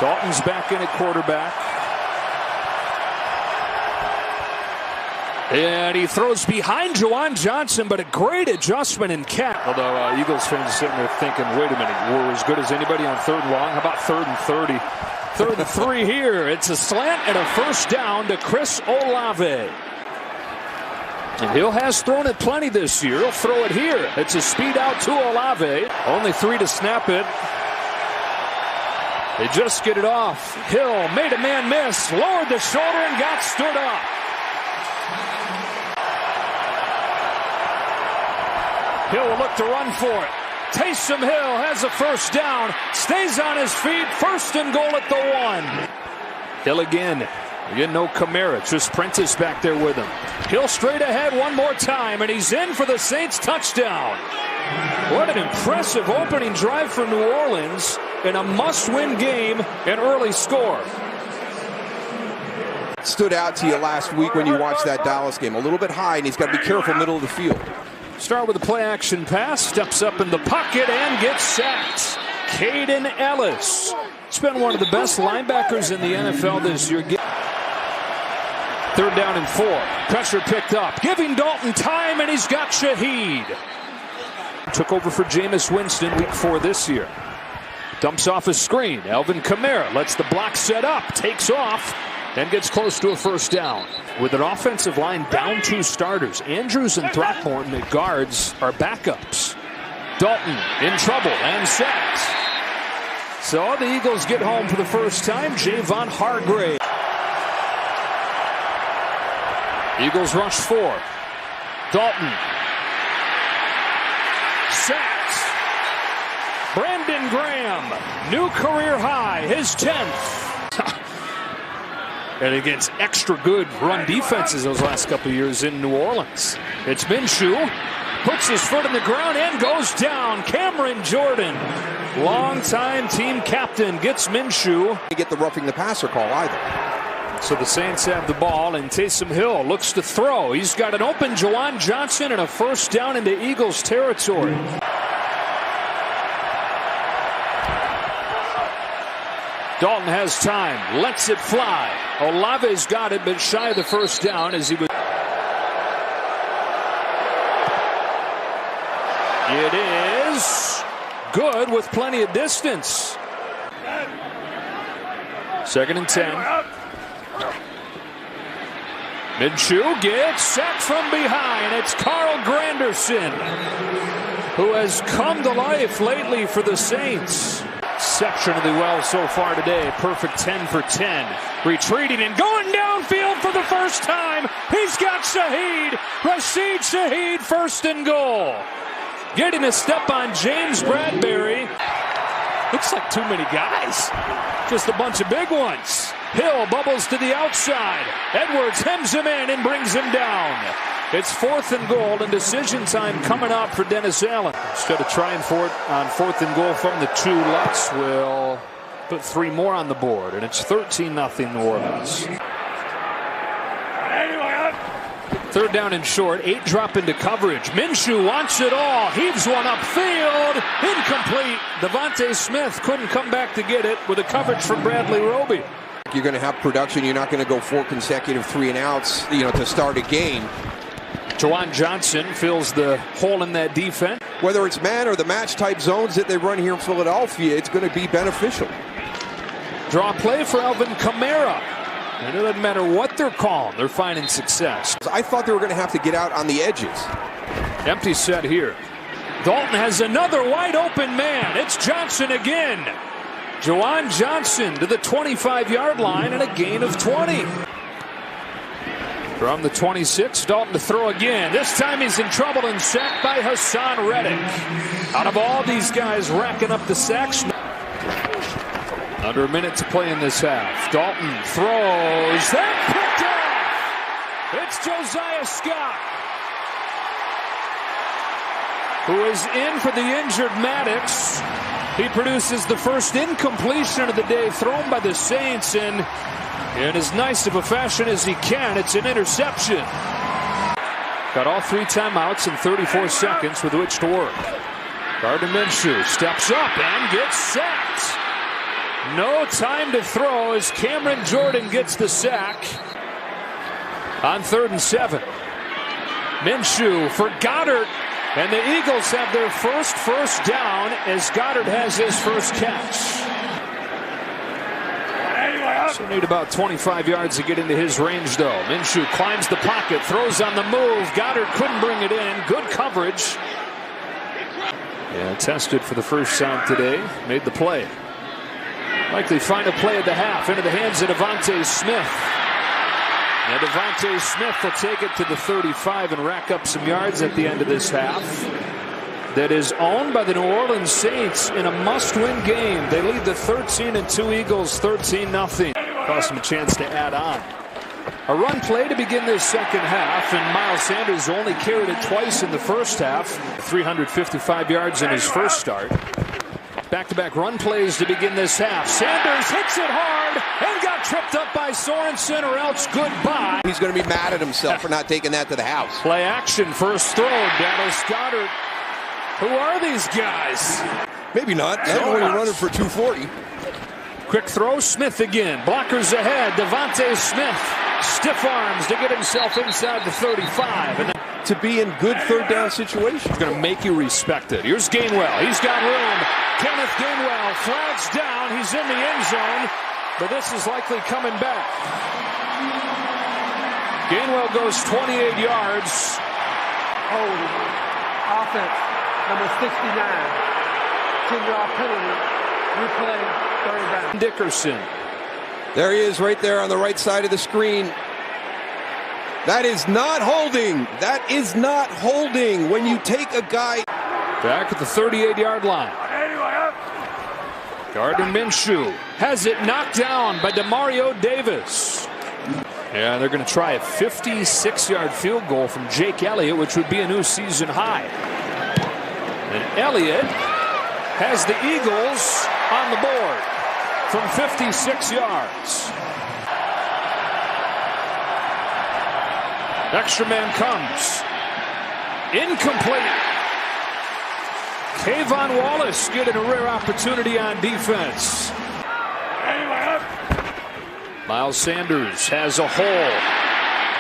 Dalton's back in at quarterback. And he throws behind Juwan Johnson, but a great adjustment in catch. Although Eagles fans are sitting there thinking, wait a minute, we're as good as anybody on 3rd and long. How about 3rd and 30? 3rd and 3 here. It's a slant and a first down to Chris Olave. And Hill has thrown it plenty this year. He'll throw it here. It's a speed out to Olave. Only 3 to snap it. They just get it off. Hill made a man miss, lowered the shoulder and got stood up. Hill will look to run for it. Taysom Hill has a first down. Stays on his feet. 1st and goal at the 1. Hill again. Again, no Kamara. Just Prentice back there with him. Hill straight ahead one more time, and he's in for the Saints touchdown. What an impressive opening drive for New Orleans in a must-win game, an early score. Stood out to you last week when you watched that Dallas game. A little bit high, and he's got to be careful middle of the field. Start with a play-action pass. Steps up in the pocket and gets sacked. Caden Ellis. He's been one of the best linebackers in the NFL this year. 3rd down and 4. Pressure picked up. Giving Dalton time, and he's got Shaheed. Took over for Jameis Winston week 4 this year. Dumps off a screen. Alvin Kamara lets the block set up. Takes off. And gets close to a first down. With an offensive line down 2 starters, Andrews and Throckmorton at guards are backups. Dalton in trouble and sacked. So the Eagles get home for the first time. Javon Hargrave. Eagles rush 4. Dalton. Sacked. Brandon Graham. New career high. His 10th. And against extra good run defenses those last couple of years in New Orleans. It's Minshew. Puts his foot in the ground and goes down. Cameron Jordan, longtime team captain, gets Minshew. Get the roughing the passer call either. So the Saints have the ball, and Taysom Hill looks to throw. He's got an open Juwan Johnson and a first down into Eagles territory. Dalton has time, lets it fly. Olave's got it, but shy of the first down as he was. It is good with plenty of distance. 2nd and 10. Minshew gets sacked from behind. It's Carl Granderson, who has come to life lately for the Saints. Exceptionally well so far today. Perfect 10 for 10. Retreating and going downfield for the first time. He's got Shaheed. Rashid Shaheed, 1st and goal. Getting a step on James Bradbury. Looks like too many guys. Just a bunch of big ones. Hill bubbles to the outside. Edwards hems him in and brings him down. It's 4th and goal, and decision time coming up for Dennis Allen. Instead of trying for it on 4th and goal from the 2, Lutz will put 3 more on the board, and it's 13-0 New Orleans. 3rd down and short, 8 drop into coverage. Minshew wants it all, heaves one upfield, incomplete. Devontae Smith couldn't come back to get it with a coverage from Bradley Roby. You're going to have production. You're not going to go 4 consecutive 3 and outs, to start a game. Juwan Johnson fills the hole in that defense. Whether it's man or the match type zones that they run here in Philadelphia, it's going to be beneficial. Draw play for Alvin Kamara. And it doesn't matter what they're calling, they're finding success. I thought they were going to have to get out on the edges. Empty set here. Dalton has another wide open man. It's Johnson again. Juwan Johnson to the 25-yard line and a gain of 20. From the 26, Dalton to throw again. This time he's in trouble and sacked by Hassan Reddick. Out of all these guys racking up the sacks. Under a minute to play in this half. Dalton throws. That picked off. It's Josiah Scott, who is in for the injured Maddox. He produces the first incompletion of the day thrown by the Saints, and in as nice of a fashion as he can, it's an interception. Got all 3 timeouts in 34 seconds with which to work. Gardner Minshew steps up and gets sacked. No time to throw as Cameron Jordan gets the sack on 3rd and 7. Minshew for Goddard, and the Eagles have their first down as Goddard has his first catch. So need about 25 yards to get into his range, though. Minshew climbs the pocket, throws on the move. Goddard couldn't bring it in. Good coverage. Yeah, tested for the first time today. Made the play. Likely final play of the half into the hands of Devontae Smith. Now Devontae Smith will take it to the 35 and rack up some yards at the end of this half. That is owned by the New Orleans Saints in a must-win game. They lead the 13-2 Eagles 13-0. Cost them a chance to add on. A run play to begin this second half, and Miles Sanders only carried it twice in the first half. 355 yards in his first start. Back-to-back run plays to begin this half. Sanders hits it hard and got tripped up by Sorensen, or else goodbye. He's going to be mad at himself for not taking that to the house. Play action, first throw, Dallas Goedert. Who are these guys? Maybe not. Not when you're running for 240. Quick throw, Smith again. Blockers ahead. Devontae Smith. Stiff arms to get himself inside the 35. And to be in good third down situations. It's going to make you respect it. Here's Gainwell. He's got room. Kenneth Gainwell flags down. He's in the end zone, but this is likely coming back. Gainwell goes 28 yards. Offense, number 69. 10-yard penalty. Replay, third down. Dickerson. There he is right there on the right side of the screen. That is not holding. That is not holding when you take a guy. Back at the 38-yard line. Gardner Minshew has it knocked down by Demario Davis. Yeah, they're going to try a 56-yard field goal from Jake Elliott, which would be a new season high. And Elliott has the Eagles on the board from 56 yards. Extra man comes. Incomplete. Kayvon Wallace getting a rare opportunity on defense. Miles Sanders has a hole.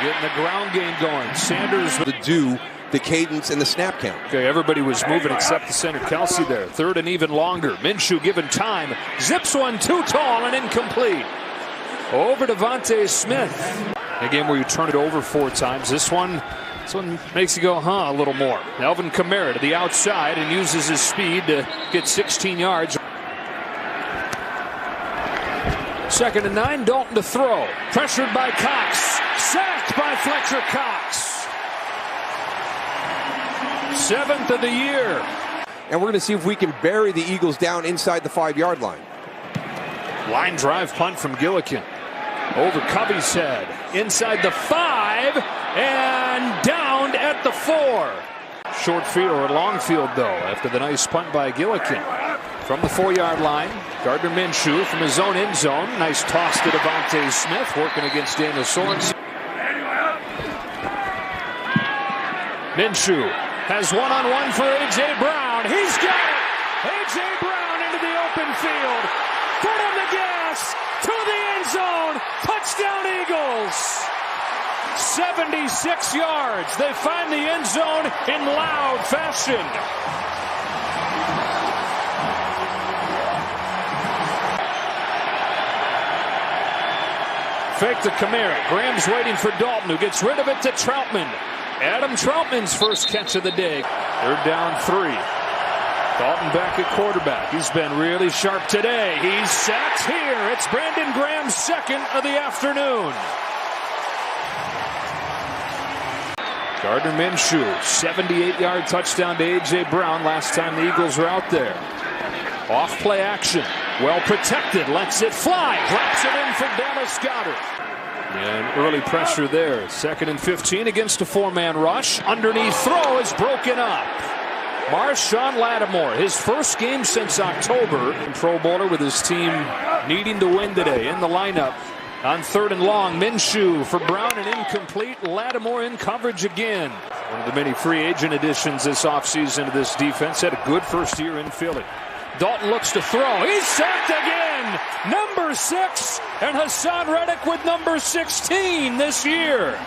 Getting the ground game going. Sanders to do the cadence and the snap count. Okay, everybody was moving except the center Kelsey there. 3rd and even longer. Minshew given time. Zips one too tall and incomplete. Over to Devontae Smith. A game where you turn it over 4 times. This one makes you go, huh, a little more. Alvin Kamara to the outside and uses his speed to get 16 yards. 2nd and 9, Dalton to throw. Pressured by Cox. Sacked by Fletcher Cox. 7th of the year. And we're going to see if we can bury the Eagles down inside the 5-yard line. Line drive punt from Gillikin. Over Covey's head. Inside the 5 and downed at the 4. Short field or long field, though, after the nice punt by Gillikin. From the 4-yard line, Gardner Minshew from his own end zone. Nice toss to Devontae Smith, working against Daniel Sorensen. Minshew has one-on-one for A.J. Brown. He's got it! A.J. Brown into the open field. Foot on the gas to the end zone. Touchdown Eagles. 76 yards. They find the end zone in loud fashion. Fake to Kamara. Graham's waiting for Dalton, who gets rid of it to Troutman. Adam Troutman's first catch of the day. They're down 3. Dalton back at quarterback. He's been really sharp today. He's sacked here. It's Brandon Graham's 2nd of the afternoon. Gardner Minshew, 78-yard touchdown to A.J. Brown last time the Eagles were out there. Off play action. Well protected. Lets it fly. Drops it in for Dallas Goedert. And early pressure there. 2nd and 15 against a 4-man rush. Underneath throw is broken up. Marshawn Lattimore, his first game since October. Pro Bowler with his team needing to win today in the lineup. On 3rd and long, Minshew for Brown and incomplete. Lattimore in coverage again. One of the many free agent additions this offseason to this defense. Had a good first year in Philly. Dalton looks to throw. He's sacked again. number 6, and Hassan Reddick with number 16 this year.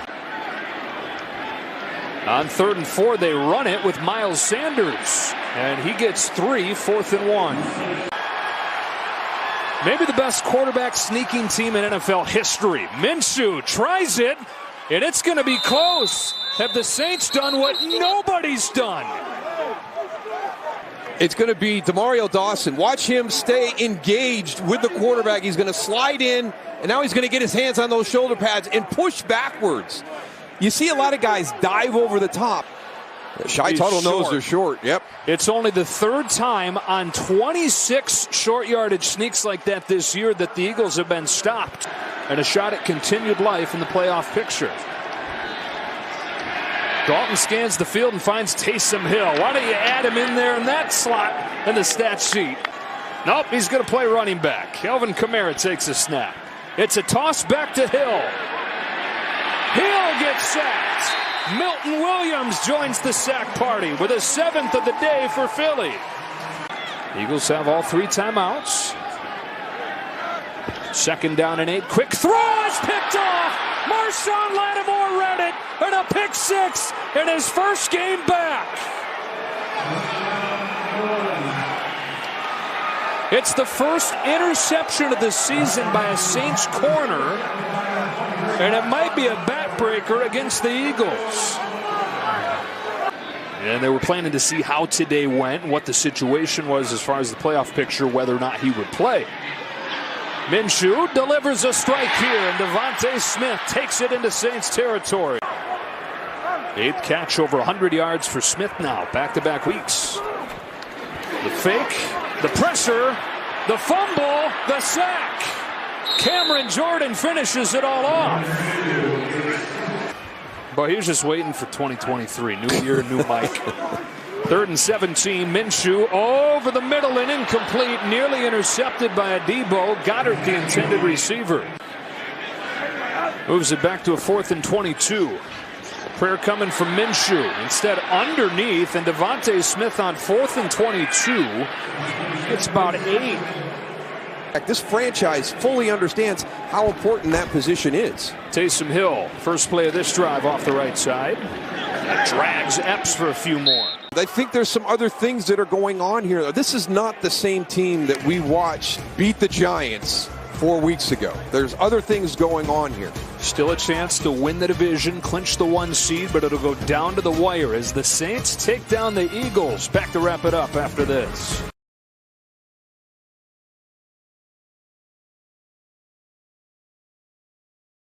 On 3rd and 4, they run it with Miles Sanders, and he gets 3, 4th and 1. Maybe the best quarterback sneaking team in NFL history. Minshew tries it, and it's going to be close. Have the Saints done what nobody's done? It's going to be Demario Dawson. Watch him stay engaged with the quarterback. He's going to slide in, and now he's going to get his hands on those shoulder pads and push backwards. You see a lot of guys dive over the top. Shy Tuttle knows they're short. Yep. It's only the 3rd time on 26 short yardage sneaks like that this year that the Eagles have been stopped. And a shot at continued life in the playoff picture. Dalton scans the field and finds Taysom Hill. Why don't you add him in there in that slot in the stat sheet? Nope, he's going to play running back. Kelvin Kamara takes a snap. It's a toss back to Hill. Hill gets sacked. Milton Williams joins the sack party with a 7th of the day for Philly. Eagles have all 3 timeouts. 2nd down and 8. Quick throw is picked off. Marshawn Lattimore read it, and a pick 6 in his first game back. It's the first interception of the season by a Saints corner, and it might be a backbreaker against the Eagles. And they were planning to see how today went and what the situation was as far as the playoff picture, whether or not he would play. Minshew delivers a strike here, and Devontae Smith takes it into Saints territory. 8th catch, over 100 yards for Smith now, back-to-back weeks. The fake, the pressure, the fumble, the sack. Cameron Jordan finishes it all off. But he was just waiting for 2023. New year, new Mike. 3rd and 17. Minshew over the middle and incomplete. Nearly intercepted by Adebo. Goddard, the intended receiver. Moves it back to a 4th and 22. Prayer coming from Minshew. Instead, underneath, and Devontae Smith on 4th and 22. It's about 8. This franchise fully understands how important that position is. Taysom Hill, first play of this drive off the right side. Drags Epps for a few more. I think there's some other things that are going on here. This is not the same team that we watched beat the Giants 4 weeks ago. There's other things going on here. Still a chance to win the division, clinch the 1 seed, but it'll go down to the wire as the Saints take down the Eagles. Back to wrap it up after this.